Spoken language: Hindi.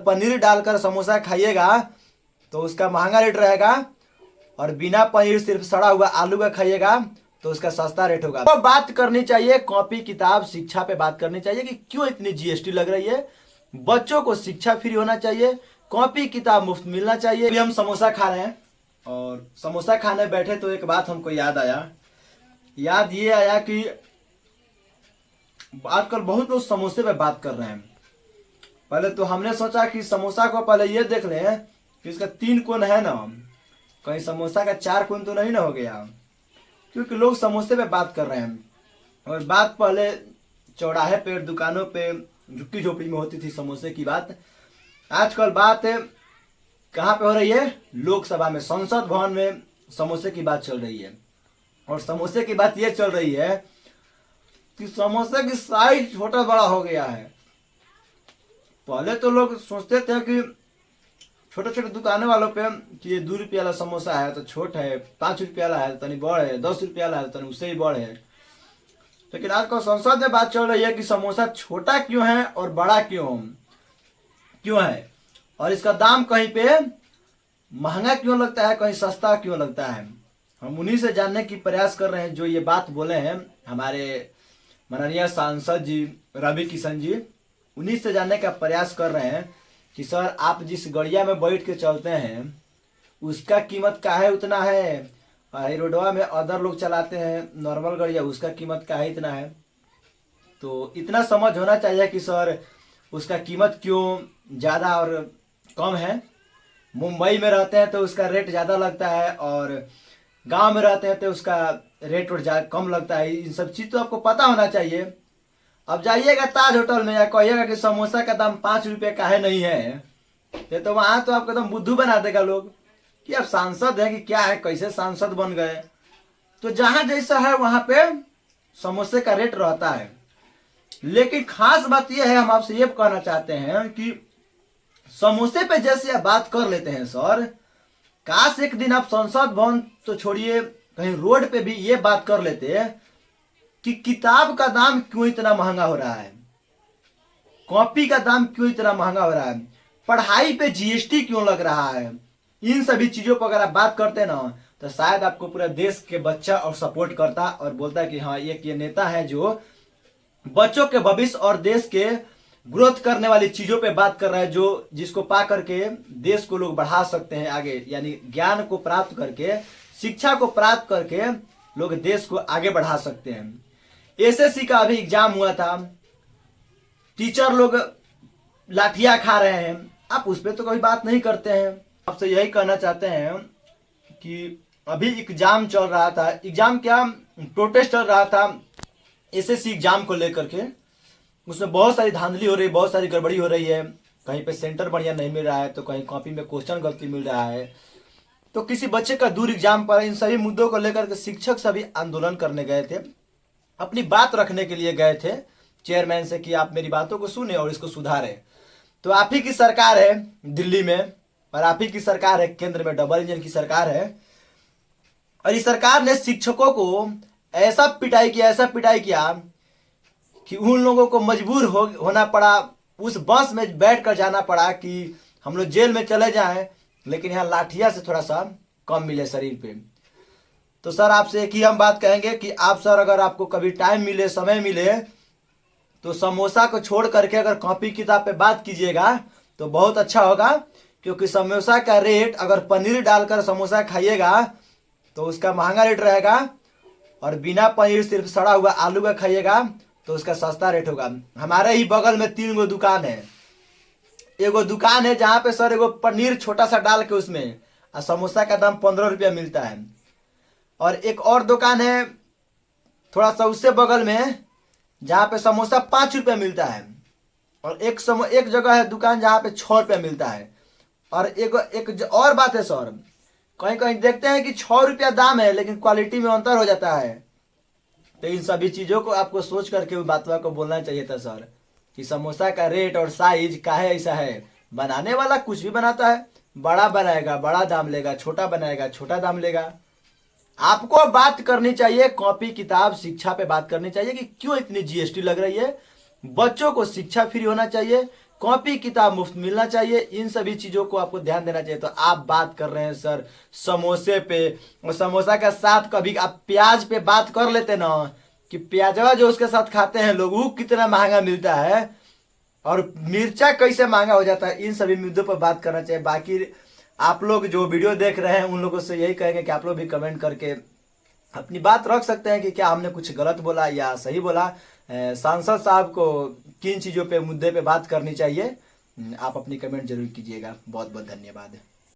पनीर डालकर समोसा खाइएगा तो उसका महंगा रेट रहेगा, और बिना पनीर सिर्फ सड़ा हुआ आलू का खाइएगा तो उसका सस्ता रेट होगा। तो बात करनी चाहिए कॉपी किताब शिक्षा पे बात करनी चाहिए कि क्यों इतनी जीएसटी लग रही है। बच्चों को शिक्षा फ्री होना चाहिए, कॉपी किताब मुफ्त मिलना चाहिए। अभी हम समोसा खा रहे हैं और समोसा खाने बैठे तो एक बात हमको याद ये आया कि आजकल बहुत लोग समोसे पे बात कर रहे हैं। पहले तो हमने सोचा कि समोसा को पहले ये देख लें कि इसका 3 कोण है ना, कहीं समोसा का 4 कोण तो नहीं ना हो गया, क्योंकि लोग समोसे पे बात कर रहे हैं। और बात पहले चौराहे पे दुकानों पे झुग्गी झोपड़ी में होती थी समोसे की बात। आजकल बात कहाँ पे हो रही है? लोकसभा में, संसद भवन में समोसे की बात चल रही है। और समोसे की बात ये चल रही है कि समोसे की साइज छोटा बड़ा हो गया है। पहले तो लोग सोचते थे कि छोटे छोटे दुकानों वालों पे कि ये 2 रुपया वाला समोसा है तो छोट है, 5 रुपया वाला है तो तनी बड़ है, 10 रुपया वाला है तो तनी उससे ही बड़ है। लेकिन आजकल संसद में बात चल रही है कि समोसा छोटा क्यों है और बड़ा क्यों है, और इसका दाम कहीं पे महंगा क्यों लगता है, कहीं सस्ता क्यों लगता है। हम उन्हीं से जानने की प्रयास कर रहे हैं जो ये बात बोले हैं हमारे माननीय सांसद जी रवि किशन जी। उन्हीं से जानने का प्रयास कर रहे हैं कि सर आप जिस गड़िया में बैठ के चलते हैं उसका कीमत का है उतना है, हाई रोडवा में अदर लोग चलाते हैं नॉर्मल गड़िया, उसका कीमत का है इतना है। तो इतना समझ होना चाहिए कि सर उसका कीमत क्यों ज़्यादा और कम है। मुंबई में रहते हैं तो उसका रेट ज़्यादा लगता है, और गांव में रहते हैं तो उसका रेट और कम लगता है। इन सब चीज़ तो आपको पता होना चाहिए। अब जाइएगा ताज होटल में या कहिएगा कि समोसा का दाम 5 रुपये का है नहीं है, तो वहाँ तो आपको एकदम बुद्धू बना देगा लोग कि अब सांसद है कि क्या है, कैसे सांसद बन गए। तो जहाँ जैसा है वहाँ पे समोसे का रेट रहता है। लेकिन खास बात यह है, हम आपसे ये कहना चाहते हैं कि समोसे पे जैसे आप बात कर लेते हैं सर, काश एक दिन आप संसद भवन तो छोड़िए कहीं रोड पे भी ये बात कर लेते कि किताब का दाम क्यों इतना महंगा हो रहा है, कॉपी का दाम क्यों इतना महंगा हो रहा है, पढ़ाई पे जीएसटी क्यों लग रहा है। इन सभी चीजों पर अगर आप बात करते ना तो शायद आपको पूरा देश के बच्चा और सपोर्ट करता और बोलता कि हाँ एक ये नेता है जो बच्चों के भविष्य और देश के ग्रोथ करने वाली चीजों पे बात कर रहा है, जो जिसको पा करके देश को लोग बढ़ा सकते हैं आगे। यानी ज्ञान को प्राप्त करके, शिक्षा को प्राप्त करके लोग देश को आगे बढ़ा सकते हैं। एसएससी का अभी एग्जाम हुआ था, टीचर लोग लाठियां खा रहे हैं, आप उस पर तो कोई बात नहीं करते हैं। आपसे यही कहना चाहते हैं कि अभी एग्जाम चल रहा था, एग्जाम क्या प्रोटेस्ट चल रहा था एसएससी एग्जाम को लेकर के। उसमें बहुत सारी धांधली हो रही है, बहुत सारी गड़बड़ी हो रही है। कहीं पे सेंटर बढ़िया नहीं मिल रहा है तो कहीं कॉपी में क्वेश्चन गलती मिल रहा है, तो किसी बच्चे का दूर एग्जाम पर। इन सभी मुद्दों को लेकर के शिक्षक सभी आंदोलन करने गए थे, अपनी बात रखने के लिए गए थे चेयरमैन से कि आप मेरी बातों को सुने और इसको सुधारें। तो आप ही की सरकार है दिल्ली में, और आप ही की सरकार है केंद्र में, डबल इंजन की सरकार है। और इस सरकार ने शिक्षकों को ऐसा पिटाई किया कि उन लोगों को मजबूर होना पड़ा, उस बस में बैठ कर जाना पड़ा कि हम लोग जेल में चले जाएं, लेकिन यहाँ लाठिया से थोड़ा सा कम मिले शरीर पे। तो सर आपसे एक ही हम बात कहेंगे कि आप सर अगर आपको कभी टाइम मिले, समय मिले, तो समोसा को छोड़ करके अगर कॉपी किताब पे बात कीजिएगा तो बहुत अच्छा होगा। क्योंकि समोसा का रेट, अगर पनीर डालकर समोसा खाइएगा तो उसका महंगा रेट रहेगा, और बिना पनीर सिर्फ सड़ा हुआ आलू का खाइएगा तो उसका सस्ता रेट होगा। हमारे ही बगल में 3 गो दुकान है। एगो दुकान है जहाँ पे सर एगो पनीर छोटा सा डाल के उसमें और समोसा का दाम 15 रुपया मिलता है। और एक और दुकान है थोड़ा सा उससे बगल में जहाँ पे समोसा 5 रुपया मिलता है। और एक जगह है दुकान जहाँ पे 6 रुपया मिलता है। और एक और बात है सर, कहीं कहीं देखते हैं कि 6 रुपया दाम है लेकिन क्वालिटी में अंतर हो जाता है। तो इन सभी चीज़ों को आपको सोच करके बात को बोलना चाहिए था सर कि समोसा का रेट और साइज काहे ऐसा है। बनाने वाला कुछ भी बनाता है, बड़ा बनाएगा बड़ा दाम लेगा, छोटा बनाएगा छोटा दाम लेगा। आपको बात करनी चाहिए कॉपी किताब शिक्षा पे बात करनी चाहिए कि क्यों इतनी जीएसटी लग रही है। बच्चों को शिक्षा फ्री होना चाहिए, कॉपी किताब मुफ्त मिलना चाहिए। इन सभी चीज़ों को आपको ध्यान देना चाहिए। तो आप बात कर रहे हैं सर समोसे पे, और समोसा के साथ कभी आप प्याज पे बात कर लेते ना, कि प्याजवा जो उसके साथ खाते हैं लोग वो कितना महंगा मिलता है और मिर्चा कैसे महंगा हो जाता है। इन सभी मुद्दों पर बात करना चाहिए। बाकी आप लोग जो वीडियो देख रहे हैं उन लोगों से यही कहेंगे कि आप लोग भी कमेंट करके अपनी बात रख सकते हैं कि क्या हमने कुछ गलत बोला या सही बोला। सांसद साहब को किन चीज़ों पे मुद्दे पे बात करनी चाहिए, आप अपनी कमेंट जरूर कीजिएगा। बहुत बहुत धन्यवाद।